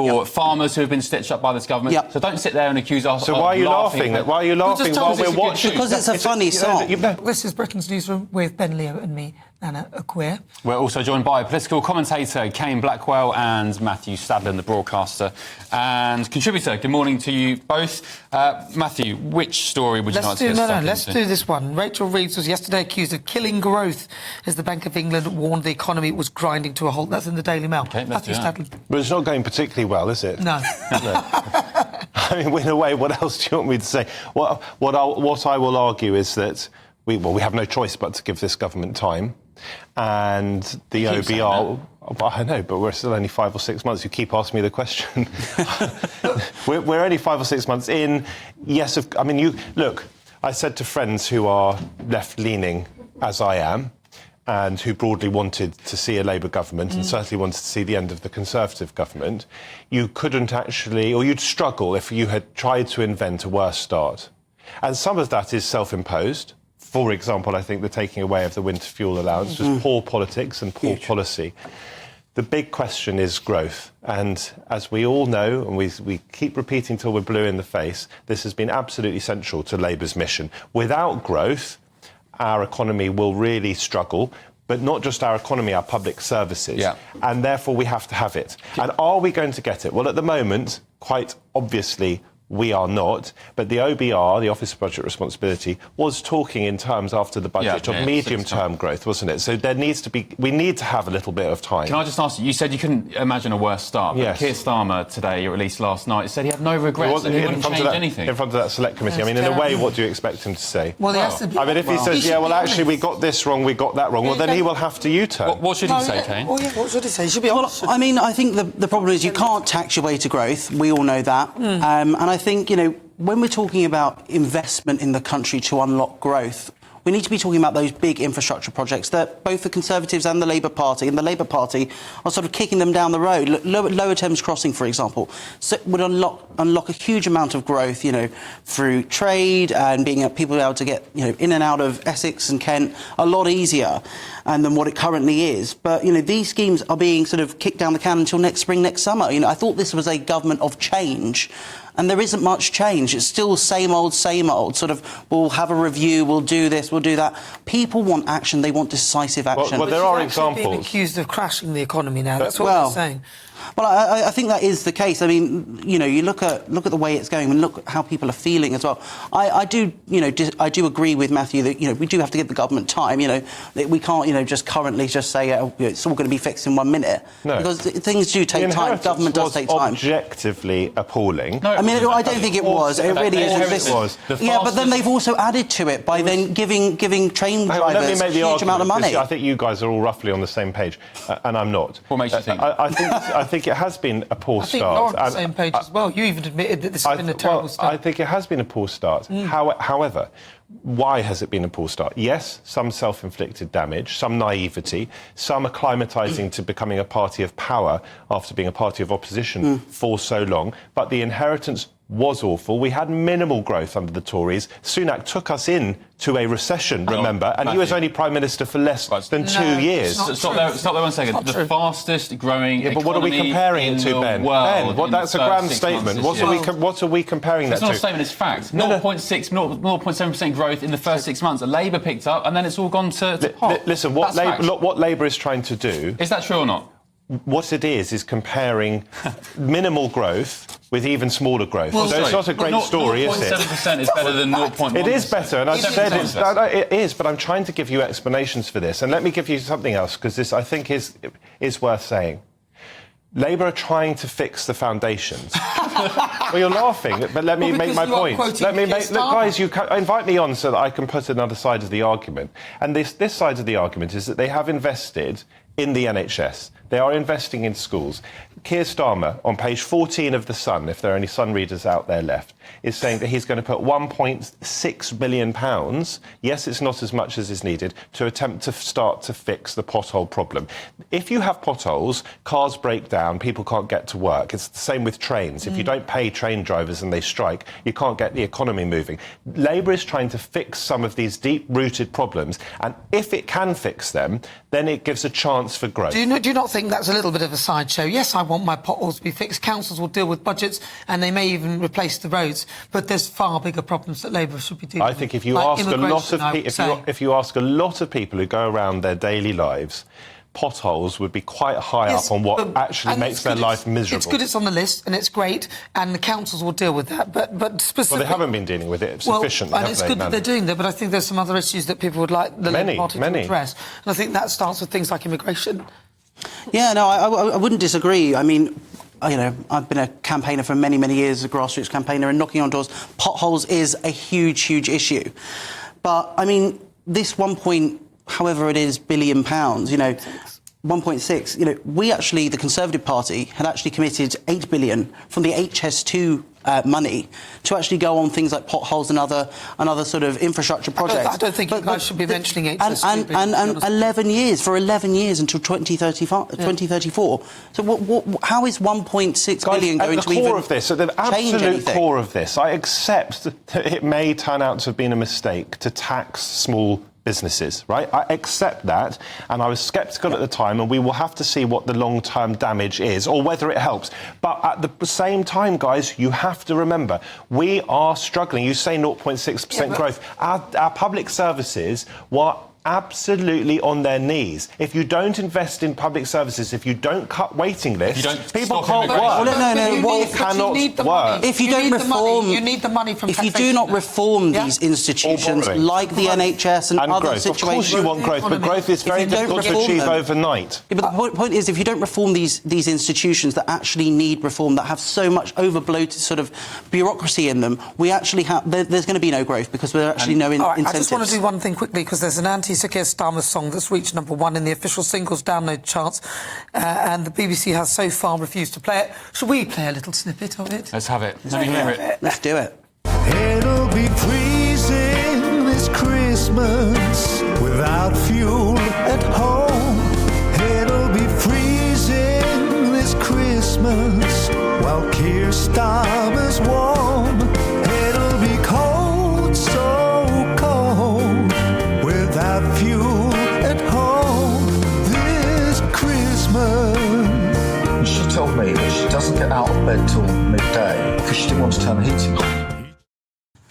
for farmers who have been stitched up by this government. Yep. So don't sit there and accuse us. So why are you laughing? Why are you laughing while we're watching? Because it's a funny song. This is Britain's Newsroom with Ben, Leo and me, Nana Akua. We're also joined by political commentator Kane Blackwell and Matthew Stadlen, the broadcaster and contributor. Good morning to you both. Matthew, which story would you like to get stuck into? Let's do this one. Rachel Reeves was yesterday accused of killing growth as the Bank of England warned the economy was grinding to a halt. That's in the Daily Mail. Okay, Matthew Stadlen. But it's not going particularly well, is it? No. I mean, in a way, what else do you want me to say? What I will argue is that we have no choice but to give this government time. And the OBR... I know, but we're still only 5 or 6 months. You keep asking me the question. we're only 5 or 6 months in. Yes, I mean, look, I said to friends who are left-leaning, as I am, and who broadly wanted to see a Labour government and certainly wanted to see the end of the Conservative government, you couldn't actually, or you'd struggle if you had tried to invent a worse start. And some of that is self-imposed. For example, I think the taking away of the winter fuel allowance was poor politics and poor policy. The big question is growth. And as we all know, and we keep repeating till we're blue in the face, this has been absolutely central to Labour's mission. Without growth, our economy will really struggle, but not just our economy, our public services. Yeah. And therefore, we have to have it. And are we going to get it? Well, at the moment, quite obviously, we are not, but the OBR, the Office of Budget Responsibility, was talking in terms after the budget of medium-term growth, wasn't it? So we need to have a little bit of time. Can I just ask you said you couldn't imagine a worse start, but Keir Starmer today, or at least last night, said he had no regrets and he wouldn't change anything. In front of that select committee. I mean, in a way, what do you expect him to say? Well, he has to be, I mean, if he says, actually, we got this wrong, we got that wrong, well, then he will have to U-turn. What should he say, Kane? What should he say? He should be honest. Well, I mean, I think the problem is you can't tax your way to growth. We all know that. And I think, when we're talking about investment in the country to unlock growth, we need to be talking about those big infrastructure projects that both the Conservatives and the Labour Party are sort of kicking them down the road. Lower Thames Crossing, for example, would unlock a huge amount of growth, through trade and being people able to get, in and out of Essex and Kent a lot easier than what it currently is. But, these schemes are being sort of kicked down the can until next spring, next summer. I thought this was a government of change. And there isn't much change. It's still same old, sort of, we'll have a review, we'll do this, we'll do that. People want action, they want decisive action. Well there are examples. Being accused of crashing the economy now, that's what they're saying. Well, I think that is the case. I mean, you look at the way it's going and look at how people are feeling as well. I do agree with Matthew that, we do have to give the government time. We can't, just currently just say it's all going to be fixed in 1 minute. No. Because things do take time. Government does take time. Objectively appalling. No, I mean, I don't think it was. It really is. Yeah, but then they've also added to it by then giving train drivers a huge amount of money. I think you guys are all roughly on the same page, and I'm not. What makes you think? I think it has been a poor start. I think you're on the same page as well. You even admitted that this has been a terrible start. I think it has been a poor start. However, why has it been a poor start? Yes, some self-inflicted damage, some naivety, some acclimatising to becoming a party of power after being a party of opposition for so long, but the inheritance was awful. We had minimal growth under the Tories. Sunak took us in to a recession, remember, and he was only Prime Minister for less than 2 years. Stop there 1 second. The fastest growing economy but what are we comparing it to, Ben? That's a grand statement. What are we comparing that to? It's not a statement, it's fact. 0.6, 0.7% growth in the first 6 months. Labour picked up, and then it's all gone to pot. Listen, what Labour is trying to do... Is that true or not? What it is comparing minimal growth with even smaller growth. So it's not a great story, is it? 0.7% is better than 0.1%. It is better, and I've said it is, but I'm trying to give you explanations for this. And let me give you something else, because this, I think, is worth saying. Labour are trying to fix the foundations. Well, you're laughing, but let me make my point. Look, guys, invite me on so that I can put another side of the argument. And this side of the argument is that they have invested in the NHS. They are investing in schools. Keir Starmer, on page 14 of The Sun, if there are any Sun readers out there left, is saying that he's going to put £1.6 billion, yes, it's not as much as is needed, to attempt to start to fix the pothole problem. If you have potholes, cars break down, people can't get to work. It's the same with trains. If you don't pay train drivers and they strike, you can't get the economy moving. Labour is trying to fix some of these deep-rooted problems, and if it can fix them, then it gives a chance for growth. Do you not think that's a little bit of a sideshow? Yes, I want my potholes to be fixed. Councils will deal with budgets and they may even replace the roads. But there's far bigger problems that Labour should be dealing with. I think if you ask a lot of if you ask a lot of people who go around their daily lives, potholes would be quite high up on what actually makes their life miserable. It's good it's on the list, and it's great, and the councils will deal with that. But specifically... Well, they haven't been dealing with it sufficiently, and it's good that they're doing that, but I think there's some other issues that people would like the Labour Party to address. And I think that starts with things like immigration. Yeah, no, I wouldn't disagree. I mean, you know, I've been a campaigner for many, many years, a grassroots campaigner, and knocking on doors, potholes is a huge, huge issue. But, I mean, this however it is, billion pounds, you know, 1.6, you know, we actually, the Conservative Party, had actually committed 8 billion from the HS2 money to actually go on things like potholes and other sort of infrastructure projects. I don't think you guys should be mentioning HS2. And 11 years until 2034. So how is 1.6 billion going to even at the absolute core of this, I accept that it may turn out to have been a mistake to tax small businesses, right? I accept that, and I was sceptical at the time, and we will have to see what the long-term damage is, or whether it helps. But at the same time, guys, you have to remember, we are struggling. You say 0.6% growth. Our public services were absolutely on their knees. If you don't invest in public services, if you don't cut waiting lists, people can't work. Well, cannot work. If you don't reform, you need the money from if you do not reform these institutions, like the NHS and other growth. situations, of course you want growth, but growth is very difficult to achieve overnight. Yeah, but the point is, if you don't reform these institutions that actually need reform, that have so much overbloated sort of bureaucracy in them, we actually have there's going to be no growth because there's actually no incentives. I just want to do one thing quickly, because there's an Keir Starmer song that's reached #1 in the official singles download charts, and the BBC has so far refused to play it. Should we play a little snippet of it? Let's have it. Let me hear it. Let's do it. It'll be freezing this Christmas without fuel at home. It'll be freezing this Christmas while Keir Starmer's warm. It'll be cold, so cold, without fuel at home this Christmas. She told me that she doesn't get out of bed till midday because she didn't want to turn the heating on.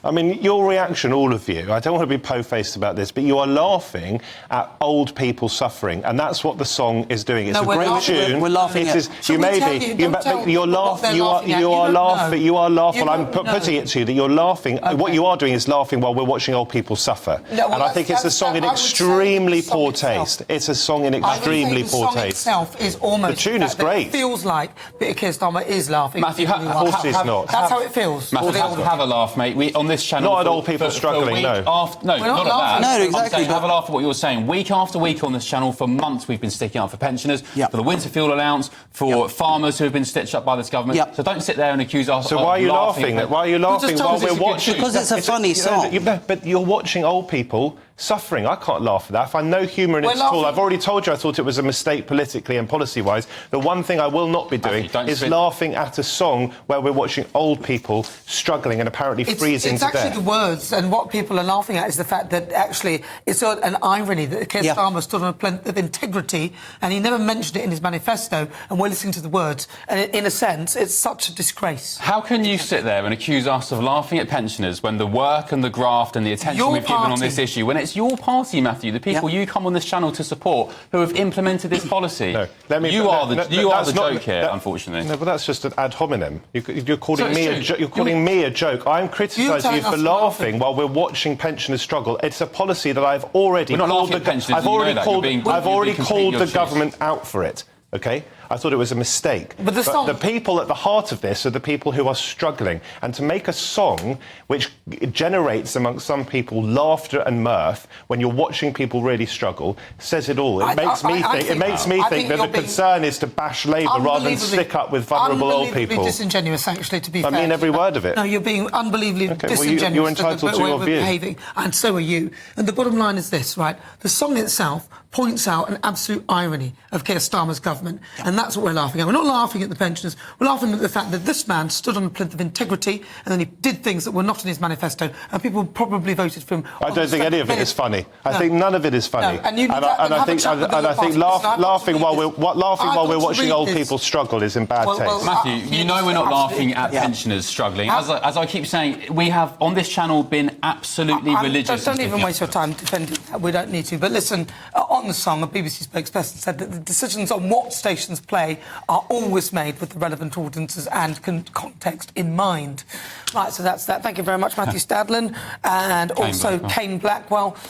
I mean, your reaction, all of you, I don't want to be po-faced about this, but you are laughing at old people suffering, and that's what the song is doing. It's a great tune. We're laughing at... You may be. You're laughing. You are laughing. You are laughing. I'm putting it to you that you're laughing. Okay. What you are doing is laughing while we're watching old people suffer. No, and I think it's a song in extremely poor taste. It's a song in extremely poor taste. The song itself is almost... The tune is great. It feels like Keir Starmer is laughing. Matthew, of course he's not. That's how it feels. Matthew, have a laugh, mate. On this channel... Not at old people struggling, no. Not at that. No, exactly. Have a laugh at what you're saying. Week after week on this channel, for months, we've been sticking up for pensioners, for the winter fuel allowance, for farmers who have been stitched up by this government. So don't sit there and accuse us. So why are you laughing? Why are you laughing while we're watching? Because it's a funny song. But you're watching old people suffering. I can't laugh at that. I find no humour in it at all. I've already told you I thought it was a mistake politically and policy-wise. The one thing I will not be doing is laughing at a song where we're watching old people struggling and apparently freezing to death. It's actually the words, and what people are laughing at is the fact that actually it's an irony that Keir Starmer stood on a plinth of integrity, and he never mentioned it in his manifesto, and we're listening to the words. And in a sense, it's such a disgrace. How can you sit there and accuse us of laughing at pensioners when the work and the graft and the attention we've given on this issue, when it's your party, Matthew, the people you come on this channel to support, who have implemented this policy? You are the joke here, unfortunately. No, but that's just an ad hominem. You're calling me a joke. I'm criticising you for laughing while we're watching pensioners struggle. It's a policy that I've already called the government out for it. OK? I thought it was a mistake. But the people at the heart of this are the people who are struggling. And to make a song which generates amongst some people laughter and mirth when you're watching people really struggle says it all. It makes me think that the concern is to bash Labour rather than stick up with vulnerable old people. Unbelievably disingenuous, actually, to be fair. I mean every word of it. No, you're being unbelievably disingenuous. Well, you're entitled to your view. Behaving, and so are you. And the bottom line is this, right? The song itself points out an absolute irony of Keir Starmer's government, and that's what we're laughing at. We're not laughing at the pensioners, we're laughing at the fact that this man stood on a plinth of integrity and then he did things that were not in his manifesto, and people probably voted for him. I don't think any of it is funny. I think none of it is funny. No, and I think laughing while we're watching old people struggle is in bad taste. Matthew, you know we're not laughing at pensioners struggling. As I keep saying, we have on this channel been absolutely religious. Don't even waste your time defending that. We don't need to. But listen, on the song, a BBC spokesperson said that the decisions on what stations play are always made with the relevant audiences and context in mind. Right, so that's that. Thank you very much, Matthew Stadlen, and also Kane Blackwell.